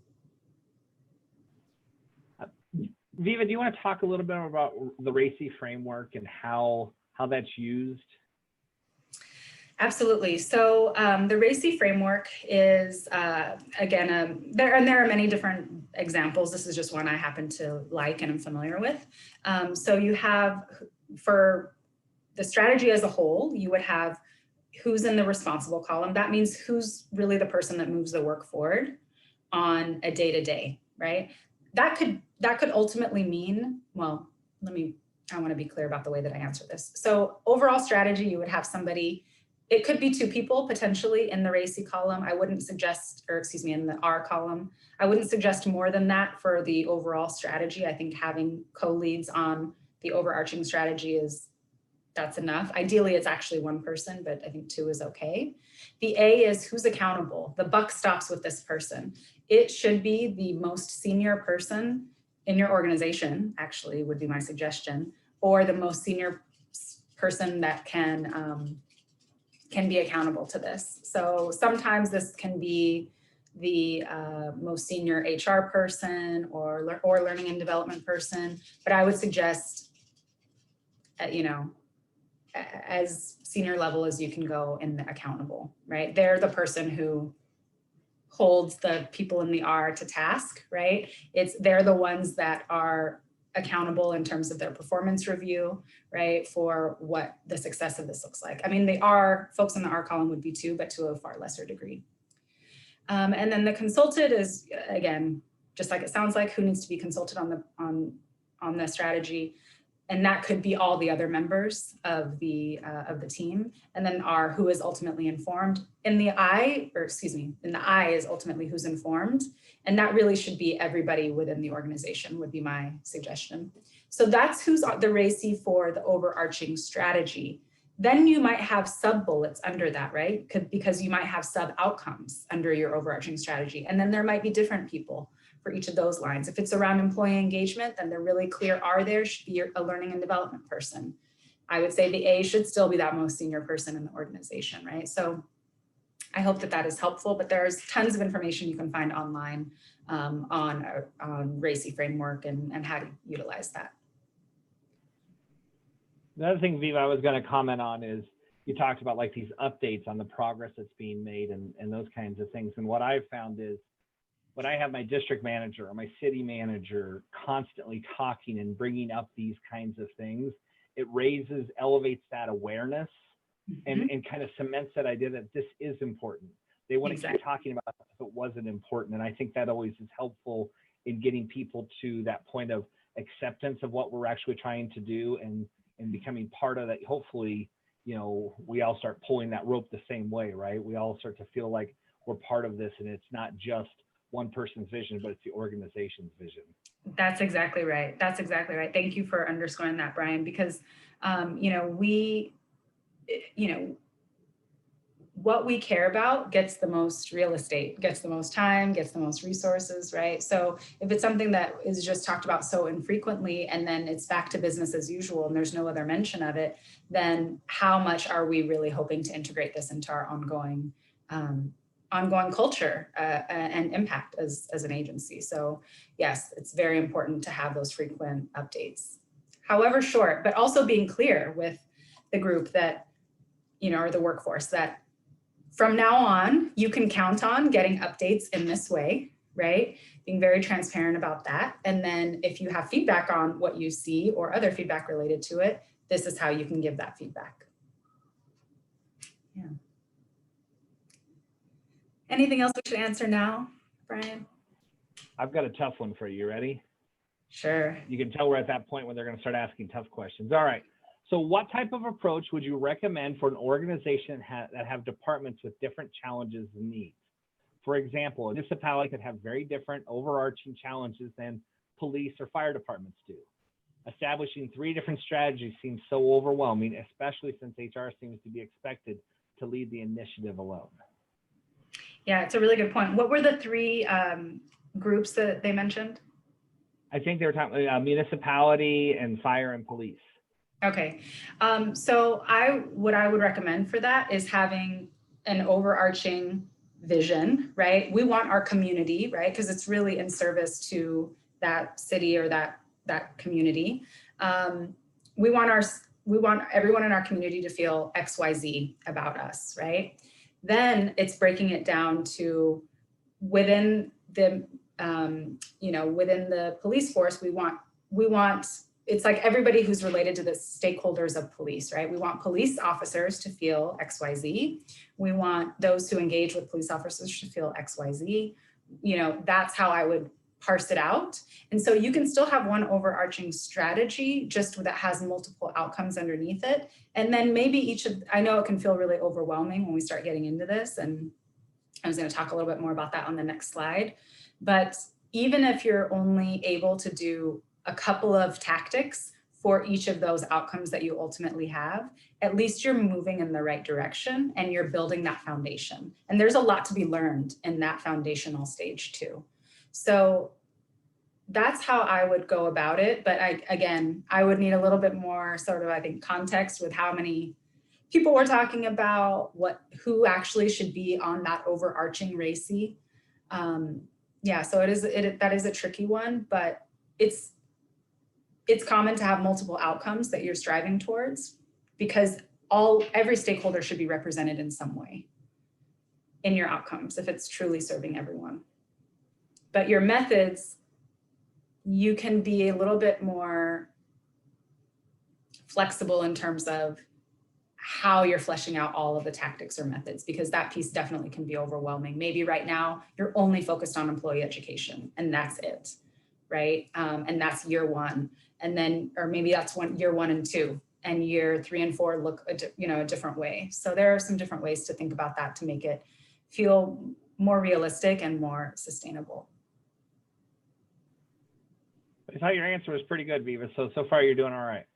Viva, do you want to talk a little bit about the RACI framework and how that's used? Absolutely. So the RACI framework is, again, there are many different examples. This is just one I happen to like and am familiar with. So you have, for the strategy as a whole, you would have who's in the responsible column. That means who's really the person that moves the work forward on a day-to-day, right? That could ultimately mean, well, I want to be clear about the way that I answer this. So overall strategy, you would have somebody, it could be two people potentially in the RACI column. I wouldn't suggest, or excuse me, in the R column. I wouldn't suggest more than that for the overall strategy. I think having co-leads on the overarching strategy that's enough. Ideally, it's actually one person, but I think two is okay. The A is who's accountable. The buck stops with this person. It should be the most senior person in your organization, actually, would be my suggestion, or the most senior person that can be accountable to this. So sometimes this can be the most senior HR person or learning and development person, but I would suggest, as senior level as you can go in the accountable, right? They're the person who holds the people in the R to task, right? They're the ones that are accountable in terms of their performance review, right? For what the success of this looks like. I mean, folks in the R column would be too, but to a far lesser degree. And then the consulted is, again, just like it sounds like, who needs to be consulted on the strategy. And that could be all the other members of the team. And then R, who is ultimately informed. In the I is ultimately who's informed. And that really should be everybody within the organization, would be my suggestion. So that's who's the RACI for the overarching strategy. Then you might have sub bullets under that, right? Because you might have sub outcomes under your overarching strategy. And then there might be different people for each of those lines. If it's around employee engagement, then they're really clear. There should be a learning and development person. I would say the A should still be that most senior person in the organization, right? So I hope that is helpful, but there's tons of information you can find online on RACI framework and how to utilize that. The other thing, Viva, I was going to comment on is you talked about like these updates on the progress that's being made and those kinds of things. And what I've found is, when I have my district manager or my city manager constantly talking and bringing up these kinds of things, it elevates that awareness and kind of cements that idea that this is important. They wouldn't keep talking about it if it wasn't important. And I think that always is helpful in getting people to that point of acceptance of what we're actually trying to do and becoming part of that. Hopefully, we all start pulling that rope the same way, right? We all start to feel like we're part of this and it's not just one person's vision, but it's the organization's vision. That's exactly right. That's exactly right. Thank you for underscoring that, Brian, because, what we care about gets the most real estate, gets the most time, gets the most resources, right? So if it's something that is just talked about so infrequently and then it's back to business as usual and there's no other mention of it, then how much are we really hoping to integrate this into our ongoing culture and impact as an agency? So yes, it's very important to have those frequent updates, however short, but also being clear with the group that, or the workforce, that from now on, you can count on getting updates in this way, right? Being very transparent about that. And then if you have feedback on what you see or other feedback related to it, this is how you can give that feedback. Yeah. Anything else we should answer now, Brian? I've got a tough one for you. You ready? Sure. You can tell we're at that point when they're going to start asking tough questions. All right. So what type of approach would you recommend for an organization that have departments with different challenges and needs? For example, a municipality could have very different overarching challenges than police or fire departments do. Establishing 3 different strategies seems so overwhelming, especially since HR seems to be expected to lead the initiative alone. Yeah, it's a really good point. What were the three groups that they mentioned? I think they were talking municipality and fire and police. Okay, so what I would recommend for that is having an overarching vision, right? We want our community, right? Because it's really in service to that city or that community. We want everyone in our community to feel XYZ about us, right? Then it's breaking it down to within the within the police force, we want it's like everybody who's related to the stakeholders of police, right? We want police officers to feel XYZ. We want those who engage with police officers to feel XYZ. That's how I would parse it out. And so you can still have one overarching strategy just that has multiple outcomes underneath it. And then maybe I know it can feel really overwhelming when we start getting into this. And I was going to talk a little bit more about that on the next slide. But even if you're only able to do a couple of tactics for each of those outcomes that you ultimately have, at least you're moving in the right direction and you're building that foundation. And there's a lot to be learned in that foundational stage too. So that's how I would go about it. But I would need a little bit more sort of, I think, context with how many people we're talking about, who actually should be on that overarching RACI. Yeah, so that is a tricky one, but it's common to have multiple outcomes that you're striving towards, because every stakeholder should be represented in some way in your outcomes if it's truly serving everyone. But your methods, you can be a little bit more flexible in terms of how you're fleshing out all of the tactics or methods, because that piece definitely can be overwhelming. Maybe right now you're only focused on employee education and that's it, right? And that's year one. And then, or maybe that's year 1 and 2, and year 3 and 4 look a different way. So there are some different ways to think about that to make it feel more realistic and more sustainable. I thought your answer was pretty good, Viva. So far you're doing all right.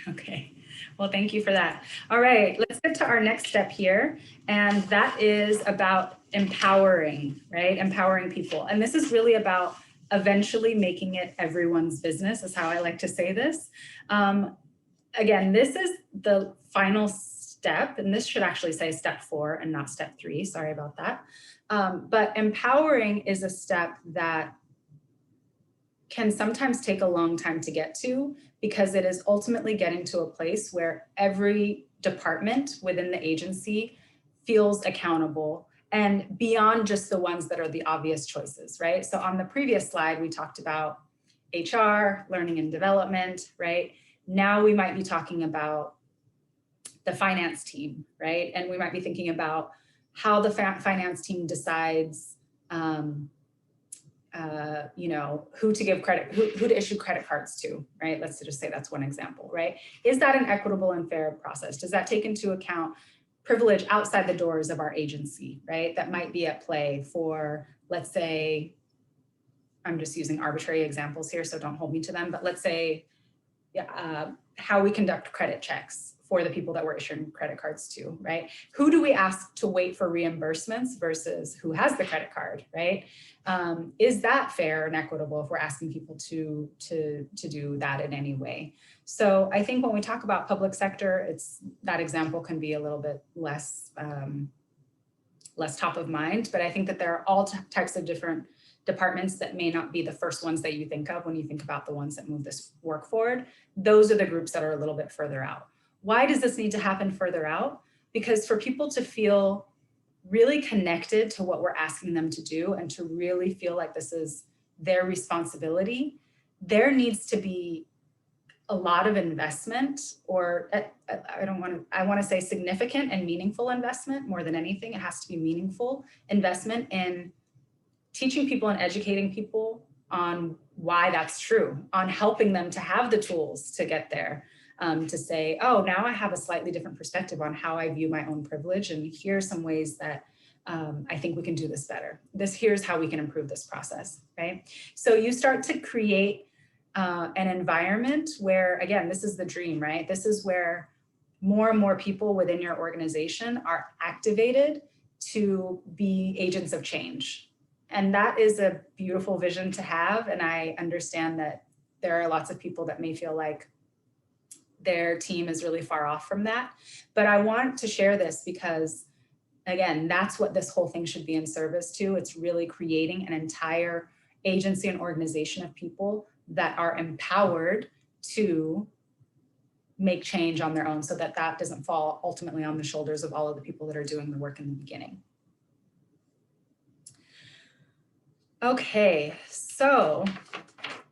Okay, well, thank you for that. All right, let's get to our next step here. And that is about empowering, right? Empowering people. And this is really about eventually making it everyone's business, is how I like to say this. Again, this is the final step, and this should actually say step 4 and not step 3. Sorry about that. But empowering is a step that can sometimes take a long time to get to, because it is ultimately getting to a place where every department within the agency feels accountable, and beyond just the ones that are the obvious choices, right? So on the previous slide, we talked about HR, learning and development, right? Now we might be talking about the finance team, right? And we might be thinking about how the finance team decides who to give credit, who to issue credit cards to, right? Let's just say that's one example, right? Is that an equitable and fair process? Does that take into account privilege outside the doors of our agency, right? That might be at play for, let's say, I'm just using arbitrary examples here, so don't hold me to them, but let's say how we conduct credit checks for the people that we're issuing credit cards to, right? Who do we ask to wait for reimbursements versus who has the credit card, right? Is that fair and equitable if we're asking people to do that in any way? So I think when we talk about public sector, that example can be a little bit less top of mind, but I think that there are all types of different departments that may not be the first ones that you think of when you think about the ones that move this work forward. Those are the groups that are a little bit further out. Why does this need to happen further out? Because for people to feel really connected to what we're asking them to do and to really feel like this is their responsibility, there needs to be a lot of investment, or I want to say significant and meaningful investment more than anything. It has to be meaningful investment in teaching people and educating people on why that's true, on helping them to have the tools to get there. To say, oh, now I have a slightly different perspective on how I view my own privilege, and here's some ways that I think we can do this better. Here's how we can improve this process, right? So you start to create an environment where, again, this is the dream, right? This is where more and more people within your organization are activated to be agents of change. And that is a beautiful vision to have. And I understand that there are lots of people that may feel like their team is really far off from that. But I want to share this because, again, that's what this whole thing should be in service to. It's really creating an entire agency and organization of people that are empowered to make change on their own, so that that doesn't fall ultimately on the shoulders of all of the people that are doing the work in the beginning. Okay, so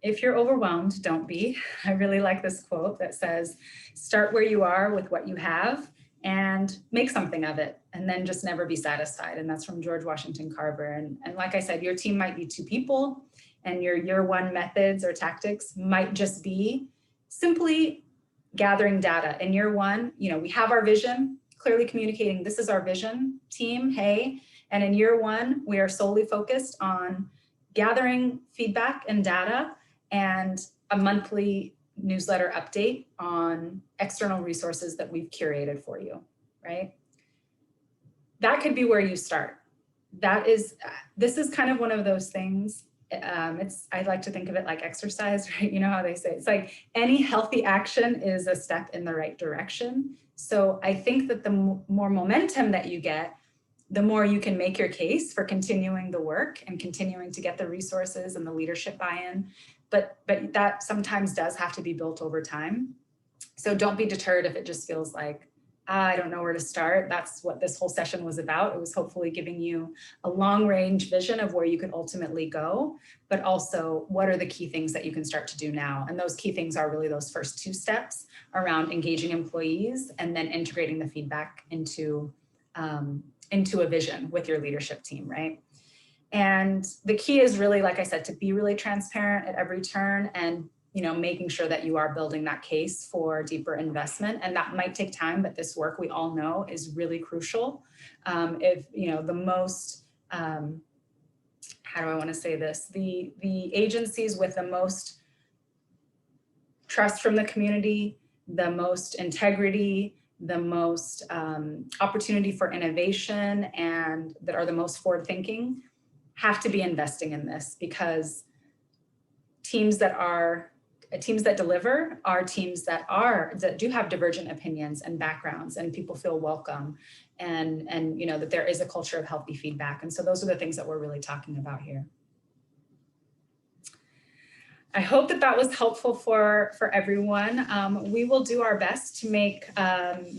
if you're overwhelmed, don't be. I really like this quote that says, start where you are with what you have and make something of it, and then just never be satisfied. And that's from George Washington Carver. And like I said, your team might be 2 people, and your year 1 methods or tactics might just be simply gathering data. In year 1, you know, we have our vision, clearly communicating, this is our vision, team, hey. And in year 1, we are solely focused on gathering feedback and data and a monthly newsletter update on external resources that we've curated for you, right? That could be where you start. This is kind of one of those things. I like to think of it like exercise, right? You know how they say, it's like any healthy action is a step in the right direction. So I think that the more momentum that you get, the more you can make your case for continuing the work and continuing to get the resources and the leadership buy-in. But that sometimes does have to be built over time. So don't be deterred if it just feels like, I don't know where to start. That's what this whole session was about. It was hopefully giving you a long range vision of where you could ultimately go, but also what are the key things that you can start to do now? And those key things are really those first 2 steps around engaging employees and then integrating the feedback into a vision with your leadership team, right? And the key is really, like I said, to be really transparent at every turn and, you know, making sure that you are building that case for deeper investment. And that might take time, but this work we all know is really crucial. If, you know, the most, how do I want to say this? The agencies with the most trust from the community, the most integrity, the most opportunity for innovation, and that are the most forward thinking have to be investing in this, because teams that deliver are teams that do have divergent opinions and backgrounds, and people feel welcome, and you know that there is a culture of healthy feedback. And so those are the things that we're really talking about here. I hope that was helpful for everyone. We will do our best to make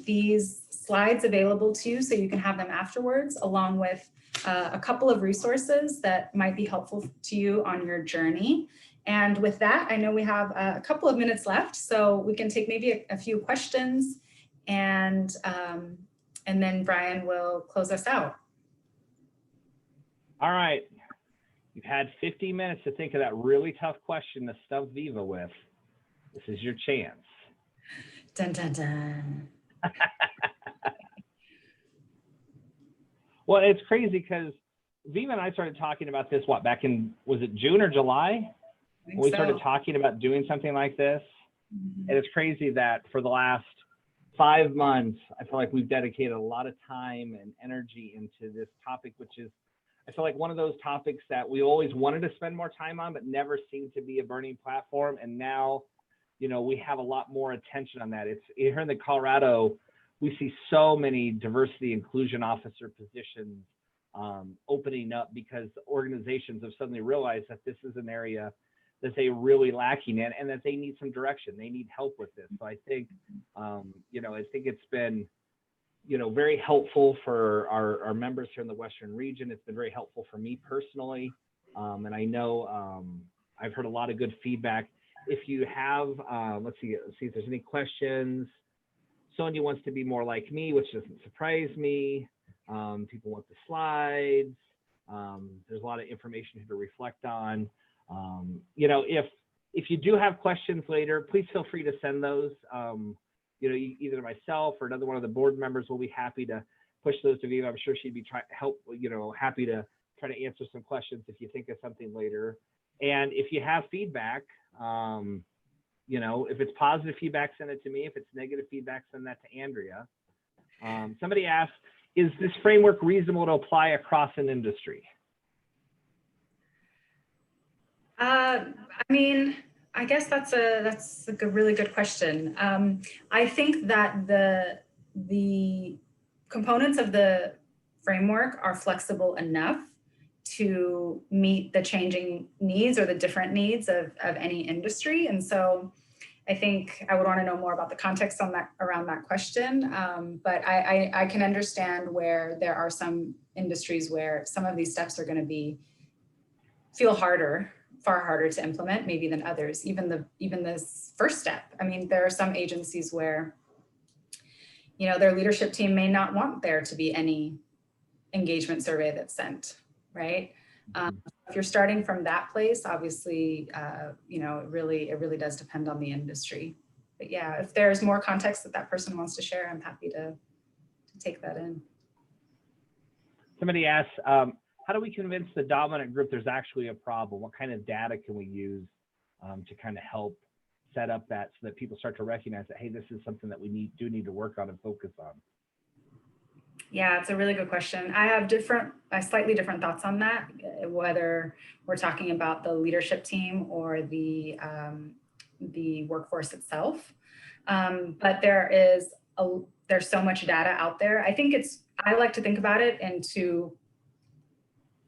these slides available to you so you can have them afterwards, along with a couple of resources that might be helpful to you on your journey. And with that, I know we have a couple of minutes left, so we can take maybe a few questions, and then Brian will close us out. All right. You've had 50 minutes to think of that really tough question to stump Viva with. This is your chance. Dun, dun, dun. Well, it's crazy because Viva and I started talking about this, back in, was it June or July? We started talking about doing something like this. Mm-hmm. And it's crazy that for the last 5 months, I feel like we've dedicated a lot of time and energy into this topic, which is, I feel like one of those topics that we always wanted to spend more time on, but never seemed to be a burning platform. And now, you know, we have a lot more attention on that. It's here in the Colorado, we see so many diversity inclusion officer positions opening up because organizations have suddenly realized that this is an area that they really lacking in, and that they need some direction. They need help with this. So I think, you know, I think it's been, you know, very helpful for our members here in the Western region. It's been very helpful for me personally. And I know I've heard a lot of good feedback. If you have, let's see if there's any questions. Sonia wants to be more like me, which doesn't surprise me. People want the slides. There's a lot of information here to reflect on. You know, if you do have questions later, please feel free to send those. You know, either myself or another one of the board members will be happy to push those to Viva. I'm sure she'd be happy to try to answer some questions if you think of something later. And if you have feedback, You know, if it's positive feedback, send it to me. If it's negative feedback, send that to Andrea. Somebody asked, is this framework reasonable to apply across an industry? I mean, I guess that's a really good question. I think that the components of the framework are flexible enough to meet the changing needs or the different needs of any industry. And so I think I would want to know more about the context on that, around that question. But I can understand where there are some industries where some of these steps are going to feel far harder to implement maybe than others. Even this first step. I mean, there are some agencies where, you know, their leadership team may not want there to be any engagement survey that's sent, right? If you're starting from that place, obviously, you know, it really does depend on the industry. But yeah, if there's more context that person wants to share, I'm happy to take that in. Somebody asks, how do we convince the dominant group there's actually a problem? What kind of data can we use to kind of help set up that so that people start to recognize that, hey, this is something that we do need to work on and focus on? Yeah, it's a really good question. I have slightly different thoughts on that, whether we're talking about the leadership team or the workforce itself. But there's so much data out there. I like to think about it in two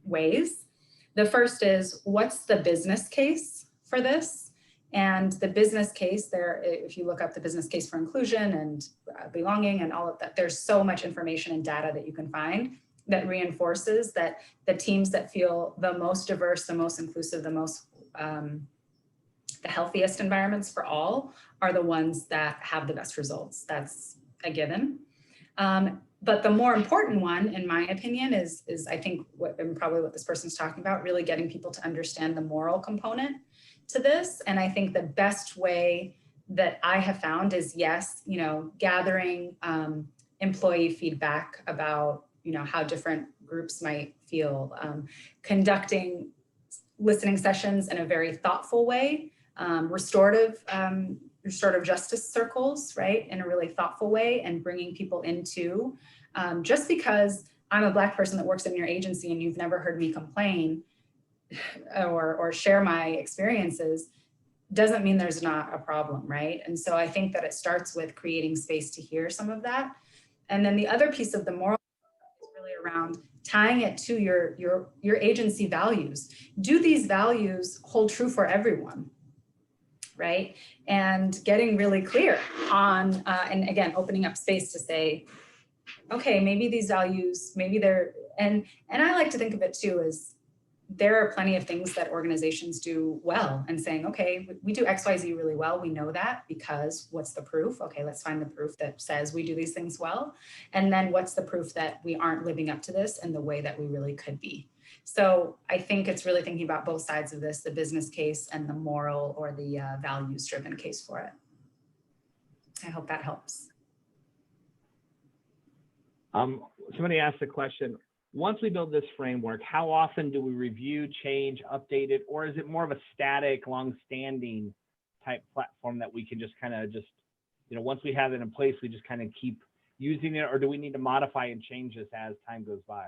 ways. The first is, what's the business case for this? And the business case there, if you look up the business case for inclusion and belonging and all of that, there's so much information and data that you can find that reinforces that the teams that feel the most diverse, the most inclusive, the healthiest environments for all are the ones that have the best results. That's a given. But the more important one, in my opinion, is I think probably what this person's talking about, really getting people to understand the moral component to this. And I think the best way that I have found is, yes, you know, gathering employee feedback about, you know, how different groups might feel, conducting listening sessions in a very thoughtful way, restorative justice circles, right, in a really thoughtful way, and bringing people into, just because I'm a Black person that works in your agency and you've never heard me complain or share my experiences doesn't mean there's not a problem, right? And so I think that it starts with creating space to hear some of that. And then the other piece of the moral is really around tying it to your agency values. Do these values hold true for everyone, right? And getting really clear on, and again, opening up space to say, okay, maybe these values, maybe they're, and I like to think of it too as, there are plenty of things that organizations do well, and saying, okay, we do XYZ really well. We know that because what's the proof? Okay, let's find the proof that says we do these things well. And then what's the proof that we aren't living up to this in the way that we really could be? So I think it's really thinking about both sides of this, the business case and the moral or the values driven case for it. I hope that helps. Somebody asked a question. Once we build this framework, how often do we review, change, update it, or is it more of a static, long-standing type platform that we can just kind of you know, once we have it in place, we just kind of keep using it, or do we need to modify and change this as time goes by?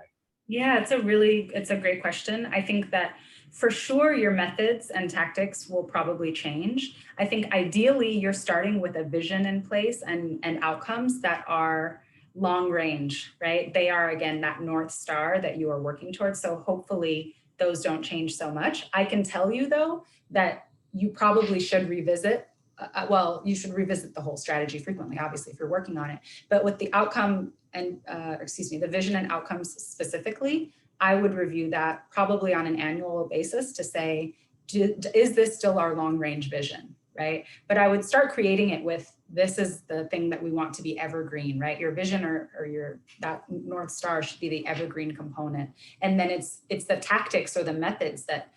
Yeah, it's a great question. I think that for sure your methods and tactics will probably change. I think ideally you're starting with a vision in place and outcomes that are long range, right? They are, again, that North Star that you are working towards. So hopefully those don't change so much. I can tell you though, that you probably should revisit, you should revisit the whole strategy frequently, obviously, if you're working on it. But with the outcome and, the vision and outcomes specifically, I would review that probably on an annual basis to say, is this still our long range vision, right? But I would start creating it with, this is the thing that we want to be evergreen, right? Your vision or that North Star should be the evergreen component. And then it's the tactics or the methods that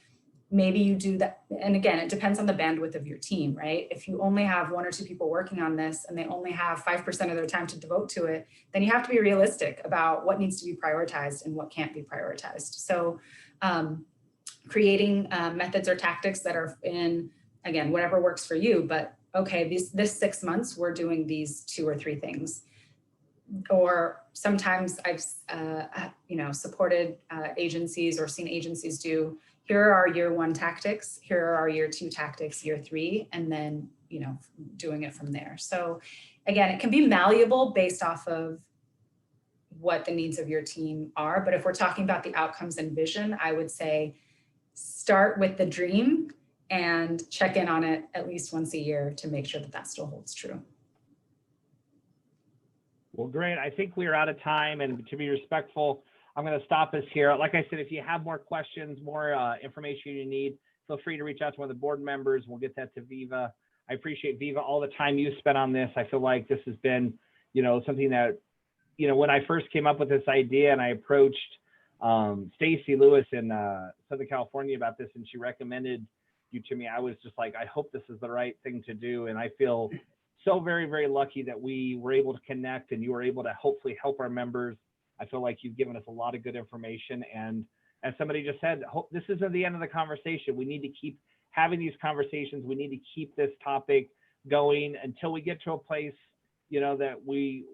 maybe you do that. And again, it depends on the bandwidth of your team, right? If you only have 1 or 2 people working on this and they only have 5% of their time to devote to it, then you have to be realistic about what needs to be prioritized and what can't be prioritized. So creating methods or tactics that are in, again, whatever works for you, but okay, this 6 months, we're doing these 2 or 3 things. Or sometimes I've, supported agencies or seen agencies do, here are our year 1 tactics, here are our year 2 tactics, year 3, and then, doing it from there. So again, it can be malleable based off of what the needs of your team are. But if we're talking about the outcomes and vision, I would say start with the dream and check in on it at least once a year to make sure that that still holds true. Well, great. I think we are out of time, and to be respectful, I'm going to stop us here. Like I said, if you have more questions, more information you need, feel free to reach out to one of the board members. We'll get that to Viva. I appreciate, Viva, all the time you spent on this. I feel like this has been, something that, when I first came up with this idea and I approached Stacy Lewis in Southern California about this, and she recommended you to me, I was just like, I hope this is the right thing to do. And I feel so very, very lucky that we were able to connect and you were able to hopefully help our members. I feel like you've given us a lot of good information. And as somebody just said, this isn't the end of the conversation. We need to keep having these conversations. We need to keep this topic going until we get to a place, that we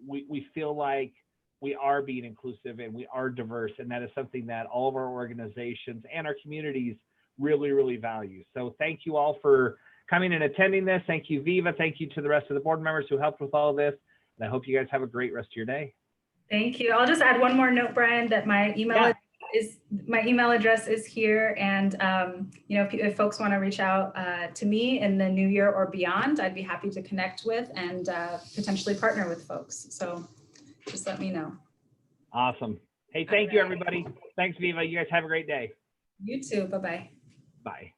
feel like we are being inclusive and we are diverse. And that is something that all of our organizations and our communities really, really value. So thank you all for coming and attending this. Thank you, Viva. Thank you to the rest of the board members who helped with all of this. And I hope you guys have a great rest of your day. Thank you. I'll just add one more note, Brian, that my email address is here. And, if folks want to reach out to me in the new year or beyond, I'd be happy to connect with and potentially partner with folks. So just let me know. Awesome. Hey, thank you, everybody. Thanks, Viva. You guys have a great day. You too. Bye-bye. Bye.